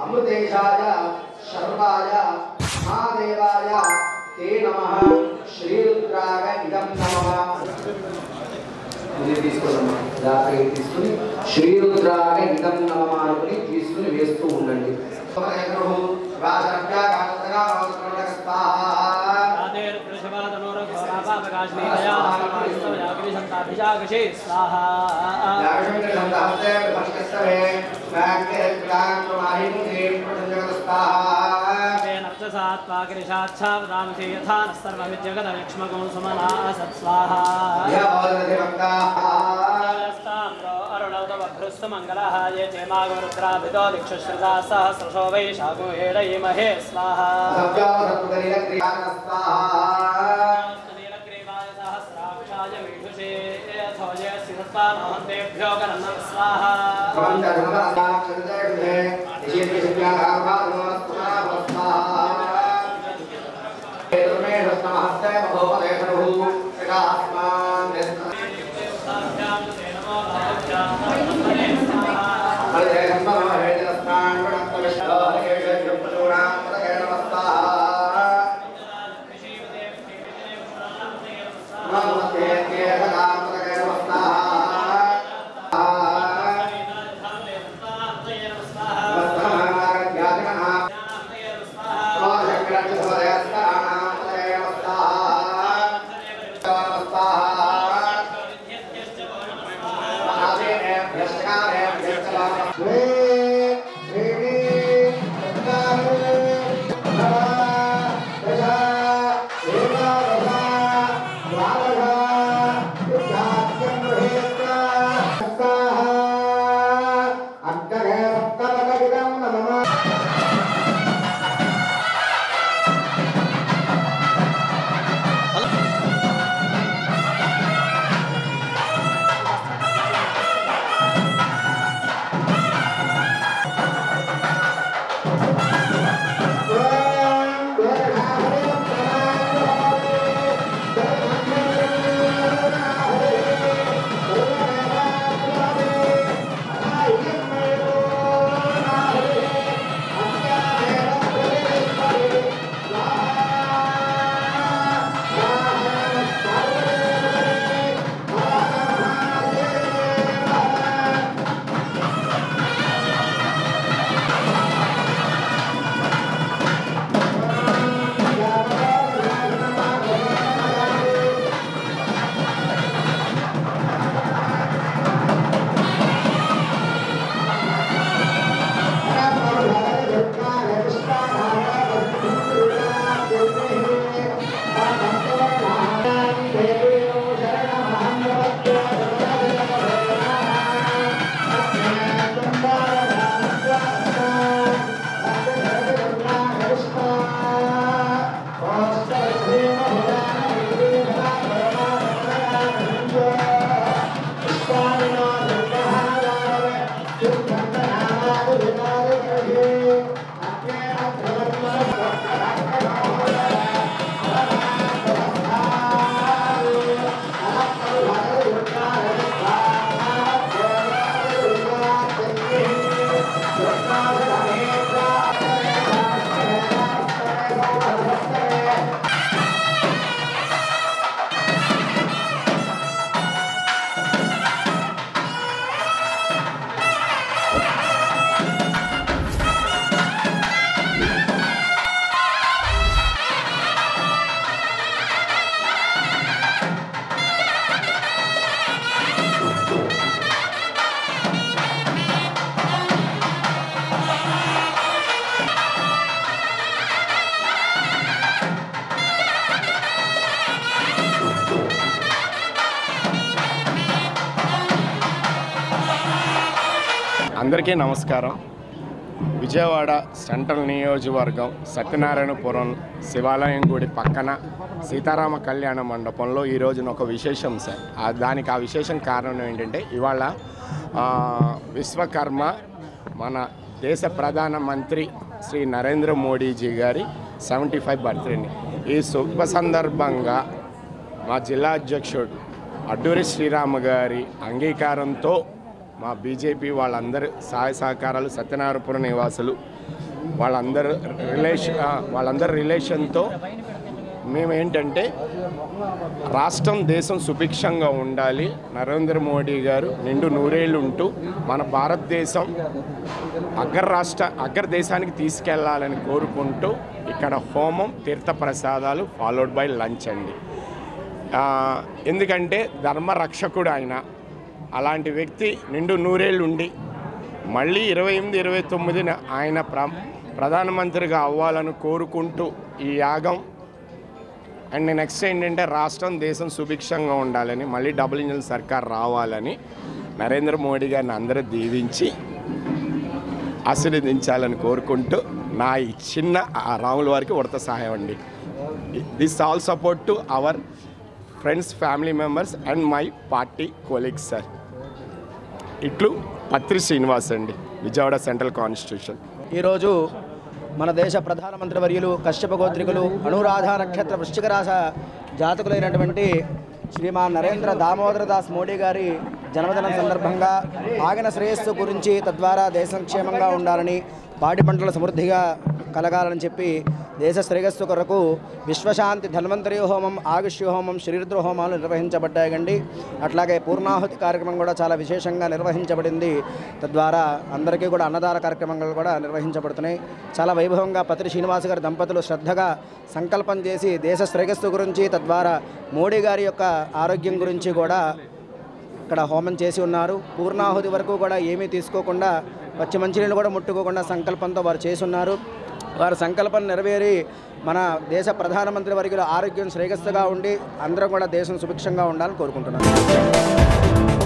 अमृतेशाय शर्वाय महादेवाय ते नमः श्रीरुद्राय इदं नमः ఇది తీసుకోండి జాగ్రత్తగా తీసుకొని శ్రీరుద్రాయ ఇదం నమః అని తీసుకొని వేస్తూ ఉండండి मंगलाहाय जयमागरुद्राभितो दिक्षुश्रदा सहस्रशो वै शागो हेडयेमहे स्वाहा नीलग्रीवाय सहस्राक्षाय मीढुषे अथोजय सिद्धस्वामहन्तेभ्यो गणनं स्वाहा అందరికీ నమస్కారం. విజయవాడ సెంట్రల్ నియోజకవర్గం సత్యనారాయణపురం శివాలయం గుడి పక్కన సీతారామ కళ్యాణ మండపంలో ఈ రోజున ఒక విశేషం సార్. దానికి ఆ విశేషం కారణం ఏంటంటే ఇవాళ విశ్వకర్మ మన దేశ ప్రధానమంత్రి శ్రీ నరేంద్ర మోడీజీ గారి 75 బర్త్డేని ఈ శుభ సందర్భంగా మా జిల్లా అధ్యక్షుడు అడ్డూరి శ్రీరామ గారి అంగీకారంతో మా బీజేపీ వాళ్ళందరూ సహాయ సహకారాలు సత్యనారాయణపురం నివాసులు వాళ్ళందరి రిలేషన్తో మేమేంటంటే రాష్ట్రం దేశం సుభిక్షంగా ఉండాలి, నరేంద్ర మోడీ గారు నిండు నూరేళ్ళు ఉంటూ మన భారతదేశం అగ్రదేశానికి తీసుకెళ్లాలని కోరుకుంటూ ఇక్కడ హోమం తీర్థప్రసాదాలు ఫాలోడ్ బై లంచ్ అండి. ఎందుకంటే ధర్మరక్షకుడు ఆయన, అలాంటి వ్యక్తి నిండు నూరేళ్ళు ఉండి మళ్ళీ 28-29న ఆయన ప్రధానమంత్రిగా అవ్వాలని కోరుకుంటూ ఈ యాగం. అండ్ నెక్స్ట్ ఏంటంటే రాష్ట్రం దేశం సుభిక్షంగా ఉండాలని, మళ్ళీ డబుల్ ఇంజిన్ సర్కార్ రావాలని నరేంద్ర మోడీ గారిని అందరూ దీవించి ఆశీర్వదించాలని కోరుకుంటూ నా ఈ చిన్న రాముల వారికి ఉడత సహాయం అండి. This all support to our friends, family members and my party colleagues sir. ఇట్లు పత్రి శ్రీనివాస్ అండి, విజయవాడ సెంట్రల్ కాన్స్టిట్యూషన్. ఈరోజు మన దేశ ప్రధానమంత్రి వర్యులు కశ్యప గోత్రికులు అనురాధ నక్షత్ర వృశ్చిక రాశ జాతకులైనటువంటి శ్రీమాన్ నరేంద్ర దామోదర దాస్ మోడీ గారి జన్మదినం సందర్భంగా ఆగిన శ్రేయస్సు గురించి, తద్వారా దేశం క్షేమంగా ఉండాలని, పాడి పంటలు సమృద్ధిగా కలగాలని చెప్పి దేశ శ్రేయస్సు కొరకు విశ్వశాంతి ధన్వంతరి హోమం, ఆయుష్య హోమం, శ్రీరుద్ర హోమాలు నిర్వహించబడ్డాయండి. అట్లాగే పూర్ణాహుతి కార్యక్రమం కూడా చాలా విశేషంగా నిర్వహించబడింది. తద్వారా అందరికీ కూడా అన్నదాన కార్యక్రమాలు కూడా నిర్వహించబడుతున్నాయి. చాలా వైభవంగా పత్రి శ్రీనివాస్ గారి దంపతులు శ్రద్ధగా సంకల్పం చేసి దేశ శ్రేయస్సు గురించి, తద్వారా మోడీ గారి యొక్క ఆరోగ్యం గురించి కూడా ఇక్కడ హోమం చేసి ఉన్నారు. పూర్ణాహుతి వరకు కూడా ఏమీ తీసుకోకుండా, పచ్చి మంచినీళ్ళు కూడా ముట్టుకోకుండా సంకల్పంతో వారు చేసి ఉన్నారు. వారి సంకల్పం నెరవేరి మన దేశ ప్రధానమంత్రి వర్యుల ఆరోగ్యం శ్రేయస్సుగా ఉండి అందరం కూడా దేశం సుభిక్షంగా ఉండాలని కోరుకుంటున్నాను.